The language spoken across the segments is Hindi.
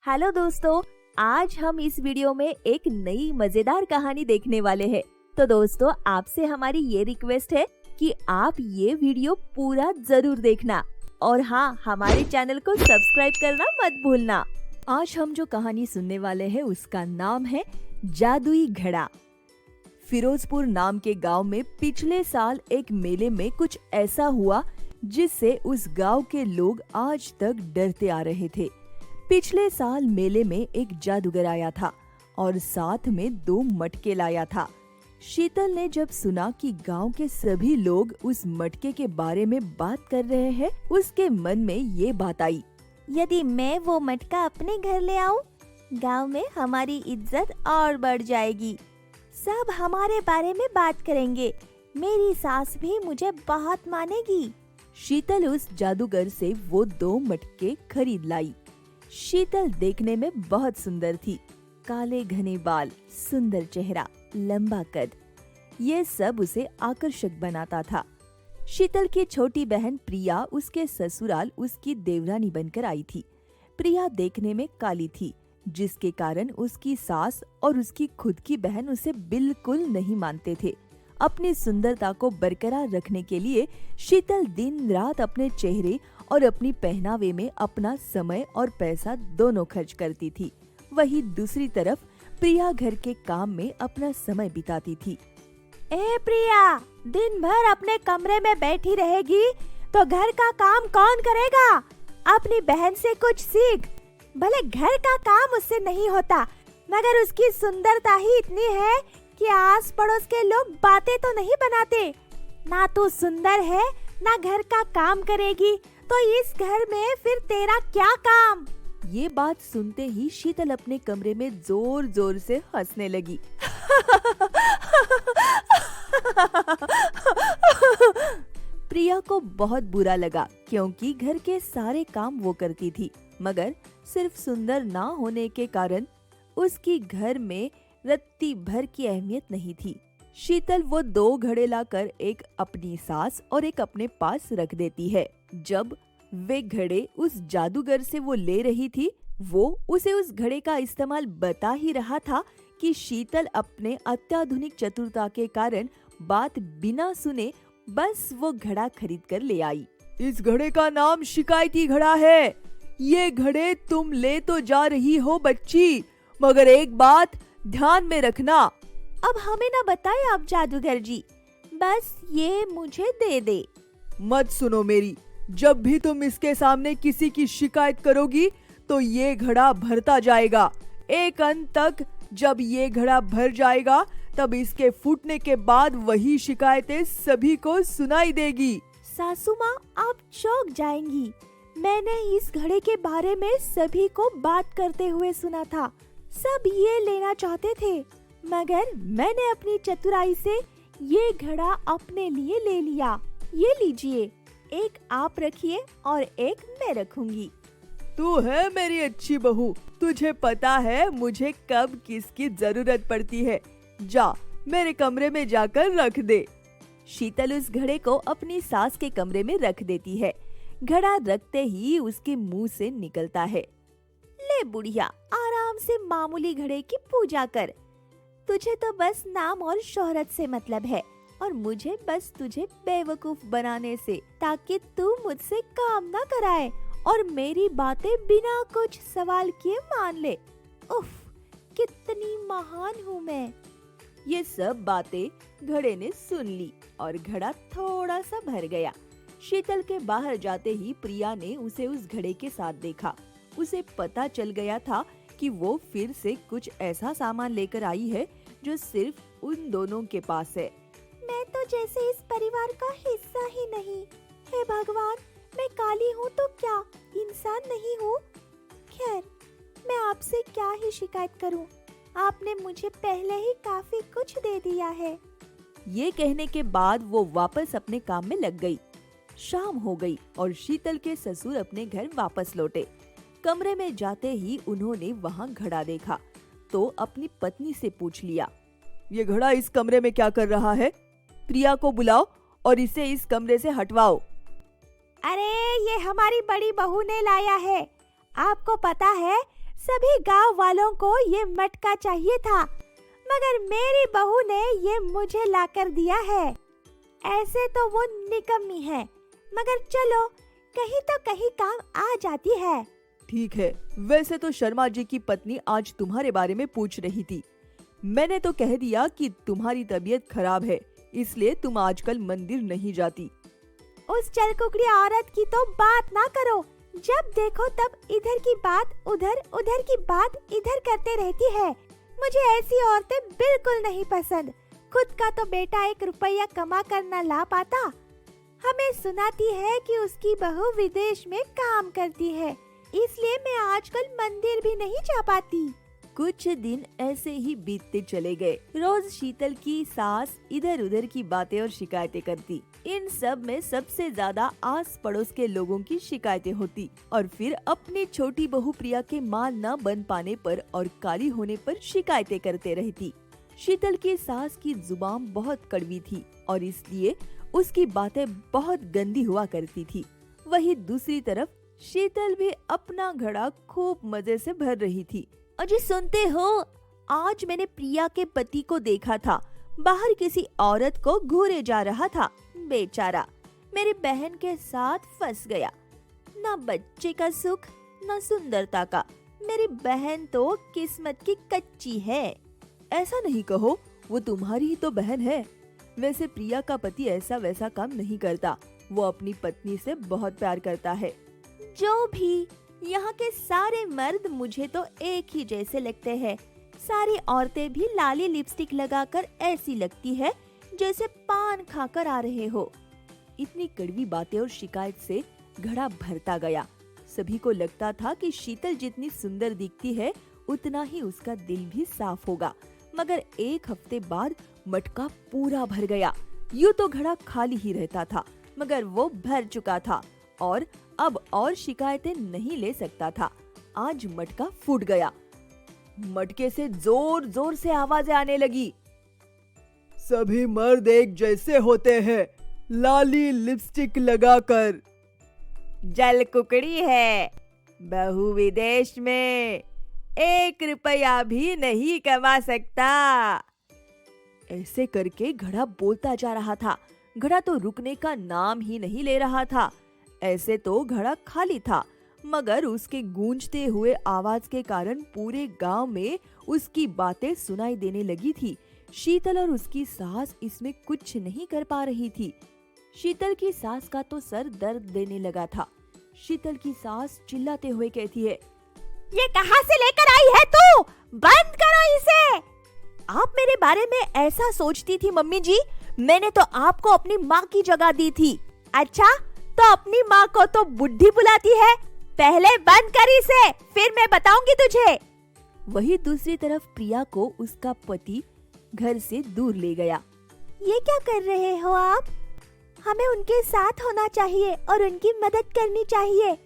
हेलो दोस्तों, आज हम इस वीडियो में एक नई मजेदार कहानी देखने वाले हैं। तो दोस्तों, आपसे हमारी ये रिक्वेस्ट है कि आप ये वीडियो पूरा जरूर देखना और हाँ, हमारे चैनल को सब्सक्राइब करना मत भूलना। आज हम जो कहानी सुनने वाले हैं उसका नाम है जादुई घड़ा। फिरोजपुर नाम के गांव में पिछले साल एक मेले में कुछ ऐसा हुआ जिससे उस गांव के लोग आज तक डरते आ रहे थे। पिछले साल मेले में एक जादूगर आया था और साथ में 2 मटके लाया था। शीतल ने जब सुना कि गांव के सभी लोग उस मटके के बारे में बात कर रहे हैं, उसके मन में ये बात आई, यदि मैं वो मटका अपने घर ले आऊं, गांव में हमारी इज्जत और बढ़ जाएगी। सब हमारे बारे में बात करेंगे। मेरी सास भी मुझे बहुत मानेगी। शीतल उस जादूगर से वो 2 मटके खरीद लाई। शीतल देखने में बहुत सुंदर थी। काले घने बाल, सुंदर चेहरा, लंबा कद, ये सब उसे आकर्षक बनाता था। शीतल की छोटी बहन प्रिया उसके ससुराल उसकी देवरानी बनकर आई थी। प्रिया देखने में काली थी, जिसके कारण उसकी सास और उसकी खुद की बहन उसे बिल्कुल नहीं मानते थे। अपनी सुंदरता को बरकरार रखने के लिए शीतल दिन रात अपने चेहरे और अपनी पहनावे में अपना समय और पैसा दोनों खर्च करती थी। वहीं दूसरी तरफ प्रिया घर के काम में अपना समय बिताती थी। ए प्रिया, दिन भर अपने कमरे में बैठी रहेगी तो घर का काम कौन करेगा? अपनी बहन से कुछ सीख। भले घर का काम उससे नहीं होता, मगर उसकी सुंदरता ही इतनी है कि आस पड़ोस के लोग बातें तो नहीं बनाते। ना तू सुंदर है, ना घर का काम करेगी, तो इस घर में फिर तेरा क्या काम? ये बात सुनते ही शीतल अपने कमरे में जोर जोर से हंसने लगी। प्रिया को बहुत बुरा लगा, क्योंकि घर के सारे काम वो करती थी, मगर सिर्फ सुंदर ना होने के कारण उसकी घर में रत्ती भर की अहमियत नहीं थी। शीतल वो 2 घड़े लाकर एक अपनी सास और एक अपने पास रख देती है। जब वे घड़े उस जादूगर से वो ले रही थी, वो उसे उस घड़े का इस्तेमाल बता ही रहा था कि शीतल अपने अत्याधुनिक चतुरता के कारण बात बिना सुने बस वो घड़ा खरीद कर ले आई। इस घड़े का नाम शिकायती घड़ा है। ये घड़े तुम ले तो जा रही हो बच्ची, मगर एक बात ध्यान में रखना। अब हमें ना बताए आप जादूगर जी, बस ये मुझे दे दे। मत सुनो मेरी, जब भी तुम इसके सामने किसी की शिकायत करोगी तो ये घड़ा भरता जाएगा। एक अंत तक जब ये घड़ा भर जाएगा, तब इसके फूटने के बाद वही शिकायतें सभी को सुनाई देगी। सासू माँ, आप चौंक जाएंगी। मैंने इस घड़े के बारे में सभी को बात करते हुए सुना था। सब ये लेना चाहते थे, मगर मैंने अपनी चतुराई से ये घड़ा अपने लिए ले लिया। ये लीजिए, एक आप रखिए और एक मैं रखूंगी। तू है मेरी अच्छी बहू, तुझे पता है मुझे कब किसकी जरूरत पड़ती है। जा, मेरे कमरे में जाकर रख दे। शीतल उस घड़े को अपनी सास के कमरे में रख देती है। घड़ा रखते ही उसके मुंह से निकलता है, ले बुढ़िया, आराम से मामूली घड़े की पूजा कर। तुझे तो बस नाम और शोहरत से मतलब है, और मुझे बस तुझे बेवकूफ बनाने से, ताकि तू मुझसे काम ना कराए और मेरी बातें बिना कुछ सवाल किए मान ले। उफ, कितनी महान हूँ मैं। ये सब बातें घड़े ने सुन ली और घड़ा थोड़ा सा भर गया। शीतल के बाहर जाते ही प्रिया ने उसे उस घड़े के साथ देखा। उसे पता चल गया था कि वो फिर से कुछ ऐसा सामान लेकर आई है जो सिर्फ उन दोनों के पास है। मैं तो जैसे इस परिवार का हिस्सा ही नहीं। हे भगवान, मैं काली हूँ तो क्या इंसान नहीं हूँ? खैर, मैं आपसे क्या ही शिकायत करूँ, आपने मुझे पहले ही काफी कुछ दे दिया है। ये कहने के बाद वो वापस अपने काम में लग गई। शाम हो गई और शीतल के ससुर अपने घर वापस लौटे। कमरे में जाते ही उन्होंने वहाँ घड़ा देखा तो अपनी पत्नी से पूछ लिया, ये घड़ा इस कमरे में क्या कर रहा है? प्रिया को बुलाओ और इसे इस कमरे से हटवाओ। अरे, ये हमारी बड़ी बहू ने लाया है। आपको पता है, सभी गांव वालों को ये मटका चाहिए था, मगर मेरी बहू ने ये मुझे लाकर दिया है। ऐसे तो वो निकम्मी है, मगर चलो कहीं तो कहीं काम आ जाती है। ठीक है, वैसे तो शर्मा जी की पत्नी आज तुम्हारे बारे में पूछ रही थी। मैंने तो कह दिया कि तुम्हारी तबीयत खराब है, इसलिए तुम आजकल मंदिर नहीं जाती। उस चलकुकड़ी औरत की तो बात ना करो। जब देखो तब इधर की बात उधर, उधर की बात इधर करते रहती है। मुझे ऐसी औरतें बिल्कुल नहीं पसंद। खुद का तो बेटा 1 रुपया कमा कर न ला पाता, हमें सुनाती है कि उसकी बहू विदेश में काम करती है, इसलिए मैं आजकल मंदिर भी नहीं जा पाती। कुछ दिन ऐसे ही बीतते चले गए। रोज शीतल की सास इधर उधर की बातें और शिकायतें करती। इन सब में सबसे ज्यादा आस पड़ोस के लोगों की शिकायतें होती और फिर अपनी छोटी बहू प्रिया के माल न बन पाने पर और काली होने पर शिकायतें करते रहती। शीतल की सास की जुबान बहुत कड़वी थी और इसलिए उसकी बातें बहुत गंदी हुआ करती थी। वहीं दूसरी तरफ शीतल भी अपना घड़ा खूब मजे से भर रही थी। अजी सुनते हो, आज मैंने प्रिया के पति को देखा था, बाहर किसी औरत को घूरे जा रहा था। बेचारा मेरी बहन के साथ फंस गया। ना बच्चे का सुख, ना सुंदरता का। मेरी बहन तो किस्मत की कच्ची है। ऐसा नहीं कहो, वो तुम्हारी ही तो बहन है। वैसे प्रिया का पति ऐसा वैसा काम नहीं करता, वो अपनी पत्नी से बहुत प्यार करता है। जो भी, यहाँ के सारे मर्द मुझे तो एक ही जैसे लगते हैं। सारी औरतें भी लाली लिपस्टिक लगाकर ऐसी लगती है जैसे पान खाकर आ रहे हो। इतनी कड़वी बातें और शिकायत से घड़ा भरता गया। सभी को लगता था कि शीतल जितनी सुंदर दिखती है उतना ही उसका दिल भी साफ होगा, मगर 1 हफ्ते बाद मटका पूरा भर गया। यूं तो घड़ा खाली ही रहता था, मगर वो भर चुका था और अब और शिकायतें नहीं ले सकता था। आज मटका फूट गया। मटके से जोर जोर से आवाजें आने लगी। सभी मर्द एक जैसे होते हैं, लाली लिपस्टिक लगाकर। जल कुकड़ी है, बहू विदेश में 1 रुपया भी नहीं कमा सकता। ऐसे करके घड़ा बोलता जा रहा था। घड़ा तो रुकने का नाम ही नहीं ले रहा था। ऐसे तो घड़ा खाली था, मगर उसके गूंजते हुए आवाज के कारण पूरे गांव में उसकी बातें सुनाई देने लगी थी। शीतल और उसकी सास इसमें कुछ नहीं कर पा रही थी। शीतल की सास का तो सर दर्द देने लगा था। शीतल की सास चिल्लाते हुए कहती है, ये कहाँ से लेकर आई है तू? बंद करो इसे। आप मेरे बारे में ऐसा सोचती थी मम्मी जी? मैंने तो आपको अपनी माँ की जगह दी थी। अच्छा, तो अपनी माँ को तो बुढ़ी बुलाती है। पहले बंद कर इसे, फिर मैं बताऊंगी तुझे। वही दूसरी तरफ प्रिया को उसका पति घर से दूर ले गया। ये क्या कर रहे हो आप? हमें उनके साथ होना चाहिए और उनकी मदद करनी चाहिए।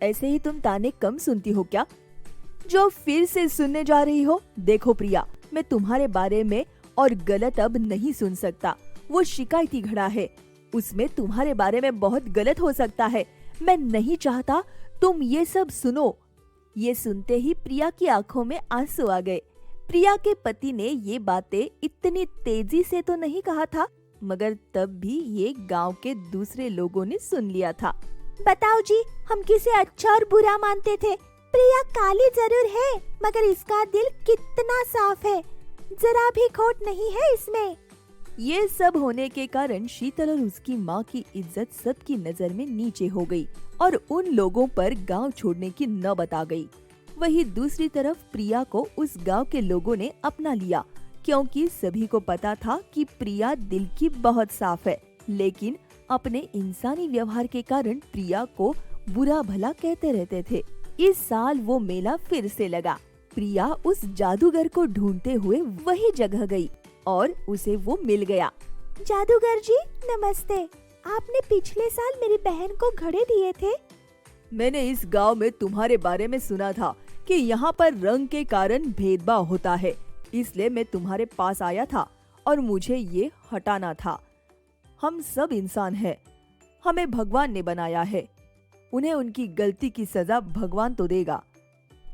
ऐसे ही तुम ताने कम सुनती हो क्या, जो फिर से सुनने जा रही हो? देखो प्रिया, मैं तुम्हारे बारे में और गलत अब नहीं सुन सकता। वो शिकायती घड़ा है, उसमें तुम्हारे बारे में बहुत गलत हो सकता है। मैं नहीं चाहता तुम ये सब सुनो। ये सुनते ही प्रिया की आंखों में आंसू आ गए। प्रिया के पति ने ये बातें इतनी तेजी से तो नहीं कहा था, मगर तब भी ये गांव के दूसरे लोगों ने सुन लिया था। बताओ जी, हम किसे अच्छा और बुरा मानते थे? प्रिया काली जरूर है, मगर इसका दिल कितना साफ है, जरा भी खोट नहीं है इसमें। ये सब होने के कारण शीतल और उसकी माँ की इज्जत सबकी नजर में नीचे हो गई और उन लोगों पर गांव छोड़ने की नौबत आ गई। वहीं दूसरी तरफ प्रिया को उस गांव के लोगों ने अपना लिया, क्योंकि सभी को पता था कि प्रिया दिल की बहुत साफ है, लेकिन अपने इंसानी व्यवहार के कारण प्रिया को बुरा भला कहते रहते थे। इस साल वो मेला फिर से लगा। प्रिया उस जादूगर को ढूंढते हुए वही जगह गई और उसे वो मिल गया। जादूगर जी नमस्ते, आपने पिछले साल मेरी बहन को घड़े दिए थे। मैंने इस गांव में तुम्हारे बारे में सुना था कि यहाँ पर रंग के कारण भेदभाव होता है, इसलिए मैं तुम्हारे पास आया था और मुझे ये हटाना था। हम सब इंसान हैं, हमें भगवान ने बनाया है, उन्हें उनकी गलती की सजा भगवान तो देगा।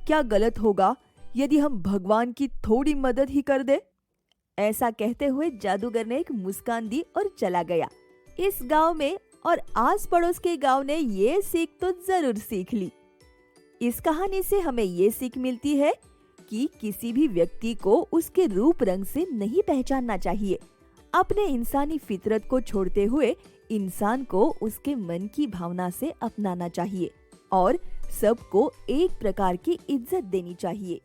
क्या गलत होगा यदि हम भगवान की थोड़ी मदद ही कर दे? ऐसा कहते हुए जादूगर ने एक मुस्कान दी और चला गया। इस गांव में और आस पड़ोस के गांव ने ये सीख तो जरूर सीख ली। इस कहानी से हमें ये सीख मिलती है कि किसी भी व्यक्ति को उसके रूप रंग से नहीं पहचानना चाहिए। अपने इंसानी फितरत को छोड़ते हुए इंसान को उसके मन की भावना से अपनाना चाहिए और सबको एक प्रकार की इज्जत देनी चाहिए।